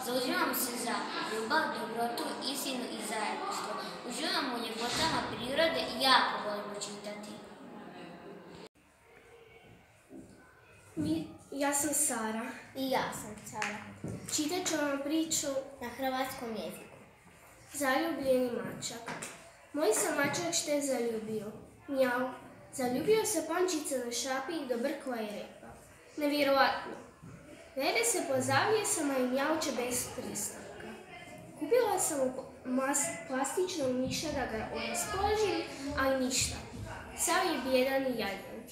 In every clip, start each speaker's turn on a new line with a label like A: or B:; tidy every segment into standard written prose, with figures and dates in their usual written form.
A: Zauzimamo se za ljubav, dobrotu, istinu i zajedništvo. Uživamo u ljepotama prirode i jako volimo čitati.
B: Ja sam Sara.
C: I ja sam Sara.
B: Čitat ću vam priču
C: Na hrvatskom jeziku.
B: Zaljubljeni mačak. Moj se mačak šte zaljubio. Mjau. Zaljubio se pančica na šapi do brkova i repa. Nevjerovatno. Vede se po zavjesama i mjauče bez pristanka. Kupila sam mu plastičnog miša da ga raspoložim, ali ništa. Sav je bijedan i jadan.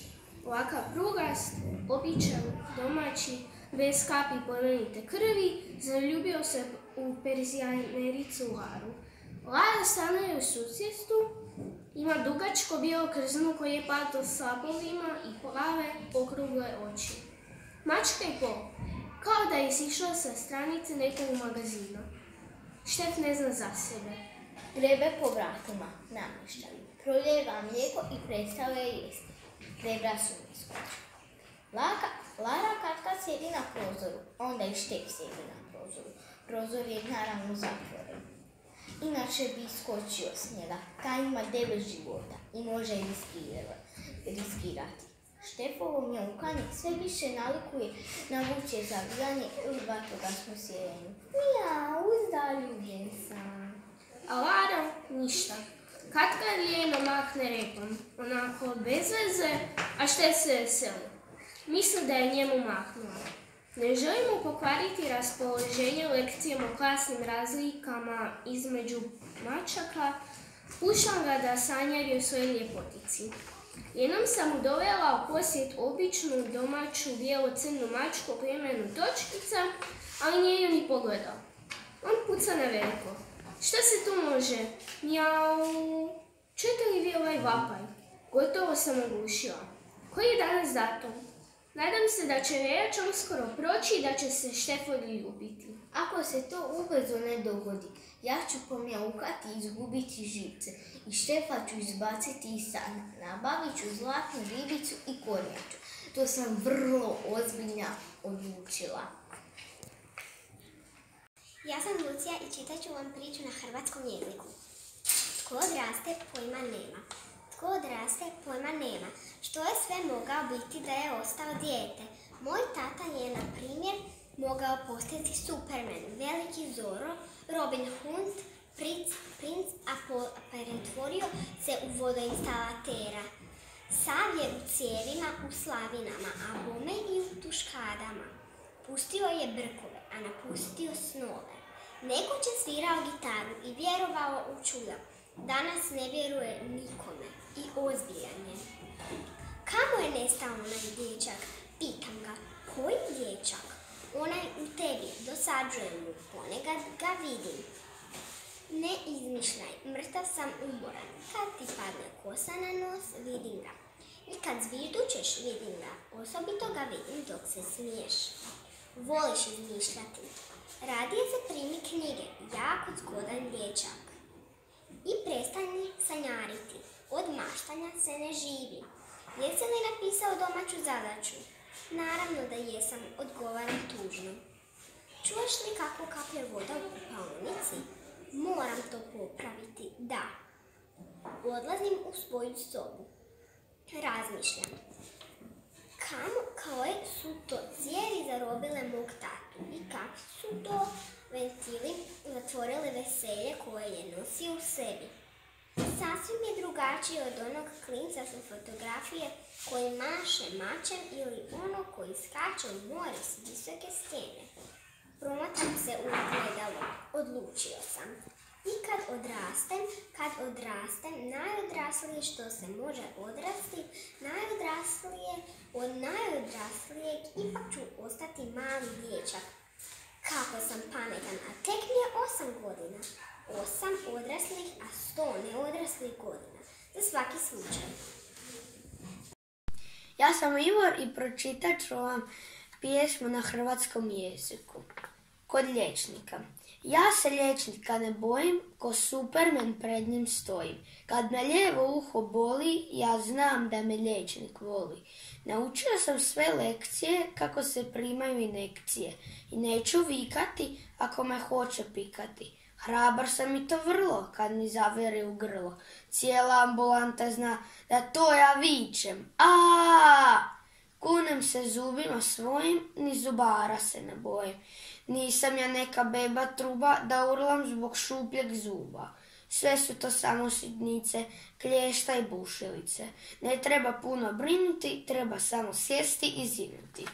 B: Ovakav prugast, običan, domaći, bez kapi plemenite krvi, zaljubio se u perzijajnericu Laru. Lara stanuje u susjedstvu, ima dugačko bijelo krzno koje je pato slapovima i plave okrugle oči. Mačka i pol, kao da je sišla sa stranice nekog magazina. Štef ne zna za sebe.
C: Grebe po vratima, namještaj. Proljeva mlijeko i prestao je jesti. Rebra su iskoči. Lara katkad sjedi na prozoru, onda i Štef sjedi na prozoru. Prozor je naravno zatvoren. Inače bi iskočio s njega, taj ima 9 života i može riskirati. Štefovo mjaukanje sve više nalikuje na vučje zavijanje ili vatrogasnu sirenu. Mijau, zaljubljen sam.
B: A Lara ništa. Katkad lijeno mahne repom, onako bez veze, a Štef se veseli. Misli da je njemu mahnula. Ne želimo pokvariti raspoloženje lekcijom o klasnim razlikama između mačaka, puštam ga da sanjari o svojoj ljepotici. Jednom sam mu dovela u posjet običnu domaću bijelo-crnu mačku po imenu Točkica, ali nije ju ni pogledao. On puca na veliko. Šta se tu može? Mjau. Čujete li vi ovaj vapaj? Gotovo sam oglušila. Koji je danas datum? Nadam se da će veljača uskoro proći i da će se Štef odljubiti.
C: Ako se to ubrzo ne dogodi, ja ću pomjaukati i izgubiti živce i Štefa ću izbaciti iz stana. Nabavit ću zlatnu ribicu i kornjaču. To sam vrlo ozbiljno odlučila.
D: Ja sam Lucija i čitat ću vam priču na hrvatskom jeziku. Tko odraste, pojma nema. Tko odraste, pojma nema. Što je sve mogao biti da je ostao dijete? Moj tata je, na primjer, mogao postati Superman, veliki Zorro, Robin Hood, princ, a pretvorio se u vodoinstalatera. Sav je u cijevima, u slavinama, a bome i u tuškadama. Pustio je brkove, a napustio snove. Nekoć je svirao gitaru i vjerovao u čuda. Danas ne vjeruje nikome i ozbiljan je. Kamo je nestao onaj dječak? Pitam ga. Koji dječak? Onaj u tebi, dosađujem mu, ponekad ga vidim. Ne izmišljaj, mrtav sam umoran. Kad ti padne kosa na nos, vidim ga. I kad zviždućeš, vidim ga. Osobito ga vidim dok se smiješ. Voliš izmišljati. Radije se primi knjige, jako zgodan dječak. I prestani sanjariti. Od maštanja se ne živi. Jesi li napisao domaću zadaću? Naravno da jesam, odgovaram tužno. Čuješ li kako kaplje voda u kupaonici? Moram to popraviti, da. Odlazim u svoju sobu. Razmišljam. Koje su to cijevi zarobile mog tatu i kakvi su to ventili zatvorili veselje koje je nosio u sebi. Sasvim je drugačiji od onog klinca sa fotografije koji maše mačem ili onog koji skače u more s visoke stijene. Promatram se u ogledalo. Odlučio sam. I kad odrastem, najodraslije što se može odrasti, najodraslije od najodraslijeg, ipak ću ostati mali dječak. Kako sam pametan, a tek mi je 8 godina. 8 odraslih, a 100 neodraslih godina. Za svaki slučaj.
E: Ja sam Ivor i pročitat ću vam pjesmu na hrvatskom jeziku. kod liječnika. Ja se liječnika ne bojim, ko Superman pred njim stojim. Kad me lijevo uho boli, ja znam da me liječnik voli. Naučio sam sve lekcije kako se primaju injekcije i neću vikati ako me hoće pikati. Hrabar sam i to vrlo kad mi zavere u grlo. Cijela ambulanta zna da to ja vičem. Kunem se zubima svojim, ni zubara se ne bojim. Nisam ja neka beba truba da urlam zbog šupljeg zuba. Sve su to samo sitnice, klješta i bušilice. Ne treba puno brinuti, treba samo sjesti i zinuti.